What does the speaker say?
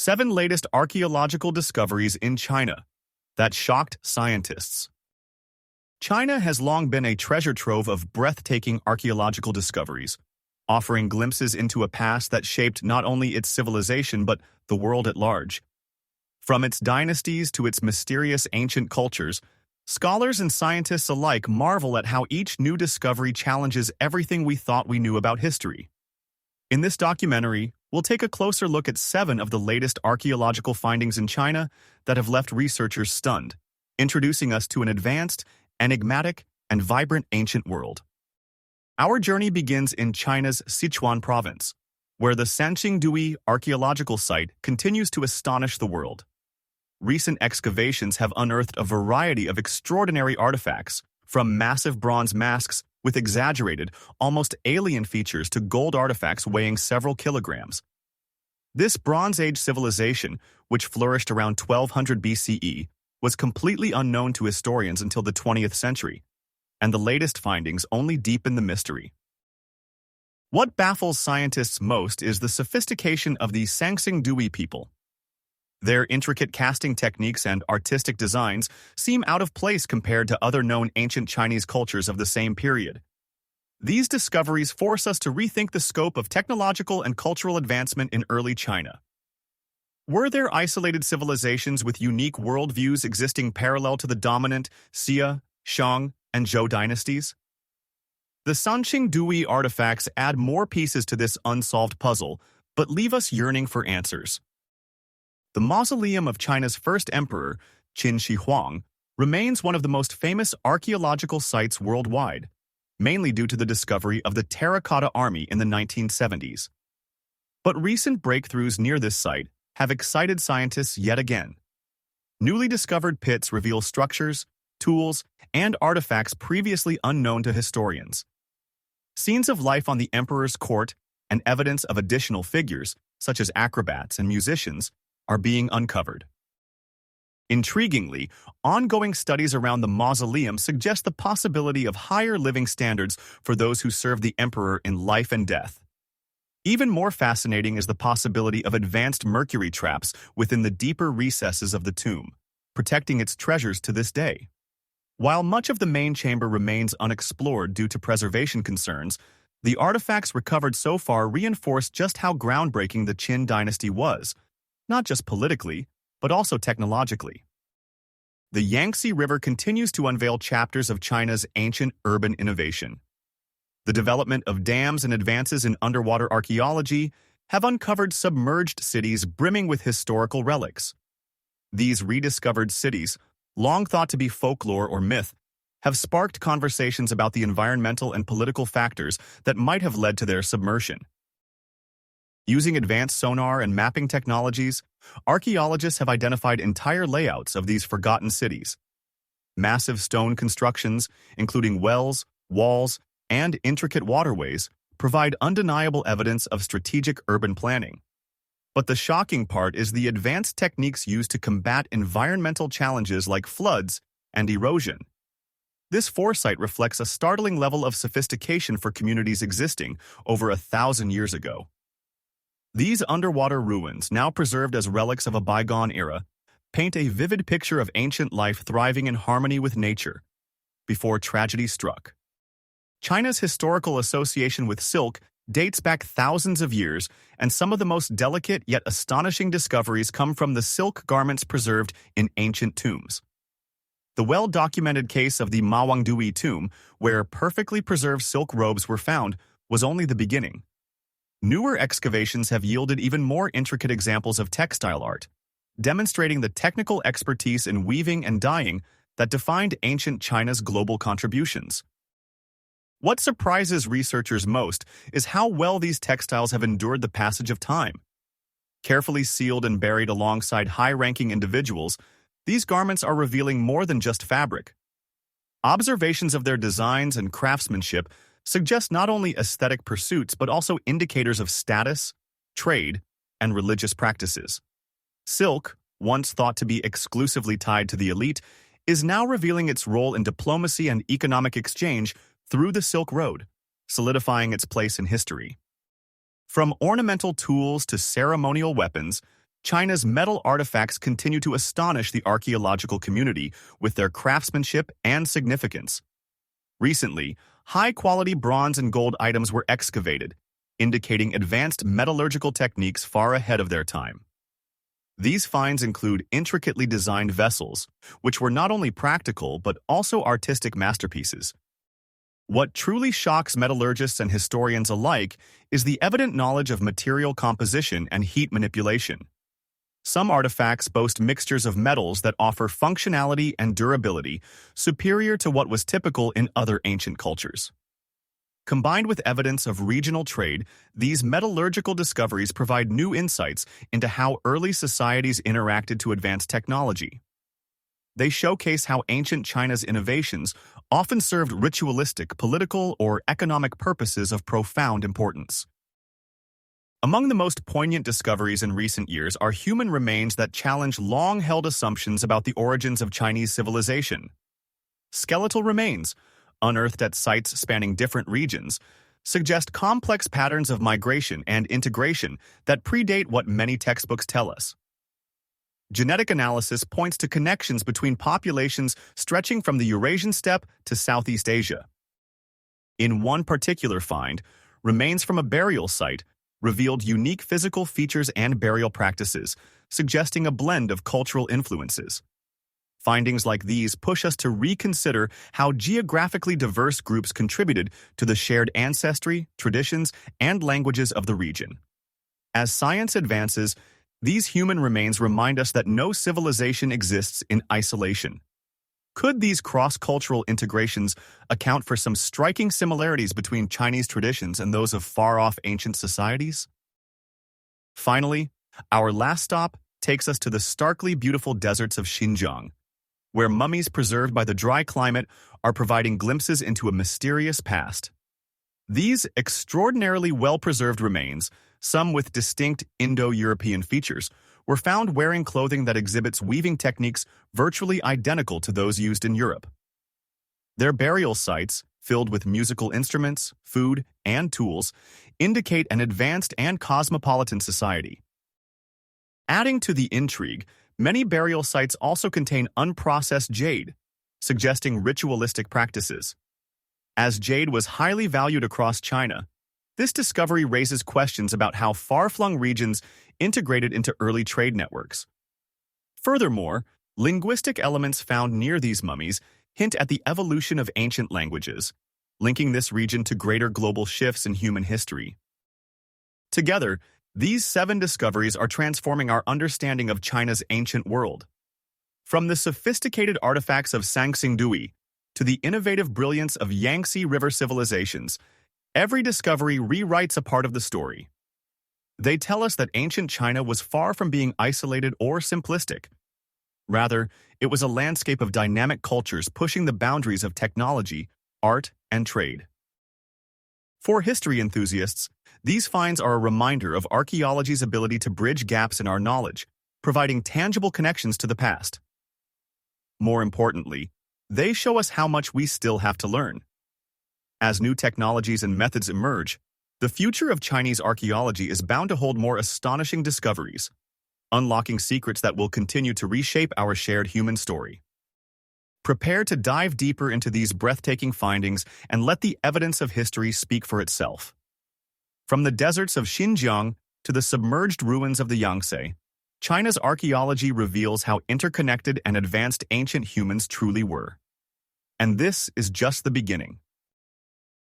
7 latest archaeological discoveries in China that shocked scientists. China has long been a treasure trove of breathtaking archaeological discoveries, offering glimpses into a past that shaped not only its civilization but the world at large. From its dynasties to its mysterious ancient cultures, scholars and scientists alike marvel at how each new discovery challenges everything we thought we knew about history. In this documentary, we'll take a closer look at 7 of the latest archaeological findings in China that have left researchers stunned, introducing us to an advanced, enigmatic, and vibrant ancient world. Our journey begins in China's Sichuan province, where the Sanqingdui archaeological site continues to astonish the world. Recent excavations have unearthed a variety of extraordinary artifacts, from massive bronze masks with exaggerated, almost alien features to gold artifacts weighing several kilograms. This Bronze Age civilization, which flourished around 1200 BCE, was completely unknown to historians until the 20th century, and the latest findings only deepen the mystery. What baffles scientists most is the sophistication of the Sanqingdui people. Their intricate casting techniques and artistic designs seem out of place compared to other known ancient Chinese cultures of the same period. These discoveries force us to rethink the scope of technological and cultural advancement in early China. Were there isolated civilizations with unique worldviews existing parallel to the dominant Xia, Shang, and Zhou dynasties? The Sanqingdui artifacts add more pieces to this unsolved puzzle, but leave us yearning for answers. The mausoleum of China's first emperor, Qin Shi Huang, remains one of the most famous archaeological sites worldwide, mainly due to the discovery of the terracotta army in the 1970s. But recent breakthroughs near this site have excited scientists yet again. Newly discovered pits reveal structures, tools, and artifacts previously unknown to historians. Scenes of life on the emperor's court and evidence of additional figures, such as acrobats and musicians, are being uncovered. Intriguingly, ongoing studies around the mausoleum suggest the possibility of higher living standards for those who serve the emperor in life and death. Even more fascinating is the possibility of advanced mercury traps within the deeper recesses of the tomb, protecting its treasures to this day. While much of the main chamber remains unexplored due to preservation concerns, the artifacts recovered so far reinforce just how groundbreaking the Qin dynasty was, not just politically, but also technologically. The Yangtze River continues to unveil chapters of China's ancient urban innovation. The development of dams and advances in underwater archaeology have uncovered submerged cities brimming with historical relics. These rediscovered cities, long thought to be folklore or myth, have sparked conversations about the environmental and political factors that might have led to their submersion. Using advanced sonar and mapping technologies, archaeologists have identified entire layouts of these forgotten cities. Massive stone constructions, including wells, walls, and intricate waterways, provide undeniable evidence of strategic urban planning. But the shocking part is the advanced techniques used to combat environmental challenges like floods and erosion. This foresight reflects a startling level of sophistication for communities existing over 1,000 years ago. These underwater ruins, now preserved as relics of a bygone era, paint a vivid picture of ancient life thriving in harmony with nature before tragedy struck. China's historical association with silk dates back thousands of years, and some of the most delicate yet astonishing discoveries come from the silk garments preserved in ancient tombs. The well-documented case of the Mawangdui tomb, where perfectly preserved silk robes were found, was only the beginning. Newer excavations have yielded even more intricate examples of textile art, demonstrating the technical expertise in weaving and dyeing that defined ancient China's global contributions. What surprises researchers most is how well these textiles have endured the passage of time. Carefully sealed and buried alongside high-ranking individuals, these garments are revealing more than just fabric. Observations of their designs and craftsmanship suggest not only aesthetic pursuits but also indicators of status, trade, and religious practices. Silk, once thought to be exclusively tied to the elite, is now revealing its role in diplomacy and economic exchange through the Silk Road, solidifying its place in history. From ornamental tools to ceremonial weapons, China's metal artifacts continue to astonish the archaeological community with their craftsmanship and significance. Recently, high-quality bronze and gold items were excavated, indicating advanced metallurgical techniques far ahead of their time. These finds include intricately designed vessels, which were not only practical but also artistic masterpieces. What truly shocks metallurgists and historians alike is the evident knowledge of material composition and heat manipulation. Some artifacts boast mixtures of metals that offer functionality and durability superior to what was typical in other ancient cultures. Combined with evidence of regional trade, these metallurgical discoveries provide new insights into how early societies interacted to advance technology. They showcase how ancient China's innovations often served ritualistic, political, or economic purposes of profound importance. Among the most poignant discoveries in recent years are human remains that challenge long-held assumptions about the origins of Chinese civilization. Skeletal remains, unearthed at sites spanning different regions, suggest complex patterns of migration and integration that predate what many textbooks tell us. Genetic analysis points to connections between populations stretching from the Eurasian steppe to Southeast Asia. In one particular find, remains from a burial site revealed unique physical features and burial practices, suggesting a blend of cultural influences. Findings like these push us to reconsider how geographically diverse groups contributed to the shared ancestry, traditions, and languages of the region. As science advances, these human remains remind us that no civilization exists in isolation. Could these cross-cultural integrations account for some striking similarities between Chinese traditions and those of far-off ancient societies? Finally, our last stop takes us to the starkly beautiful deserts of Xinjiang, where mummies preserved by the dry climate are providing glimpses into a mysterious past. These extraordinarily well-preserved remains, some with distinct Indo-European features, were found wearing clothing that exhibits weaving techniques virtually identical to those used in Europe. Their burial sites, filled with musical instruments, food, and tools, indicate an advanced and cosmopolitan society. Adding to the intrigue, many burial sites also contain unprocessed jade, suggesting ritualistic practices. As jade was highly valued across China, this discovery raises questions about how far-flung regions integrated into early trade networks. Furthermore, linguistic elements found near these mummies hint at the evolution of ancient languages, linking this region to greater global shifts in human history. Together, these 7 discoveries are transforming our understanding of China's ancient world. From the sophisticated artifacts of Sanxingdui to the innovative brilliance of Yangtze River civilizations, every discovery rewrites a part of the story. They tell us that ancient China was far from being isolated or simplistic. Rather, it was a landscape of dynamic cultures pushing the boundaries of technology, art, and trade. For history enthusiasts, these finds are a reminder of archaeology's ability to bridge gaps in our knowledge, providing tangible connections to the past. More importantly, they show us how much we still have to learn. As new technologies and methods emerge, the future of Chinese archaeology is bound to hold more astonishing discoveries, unlocking secrets that will continue to reshape our shared human story. Prepare to dive deeper into these breathtaking findings and let the evidence of history speak for itself. From the deserts of Xinjiang to the submerged ruins of the Yangtze, China's archaeology reveals how interconnected and advanced ancient humans truly were. And this is just the beginning.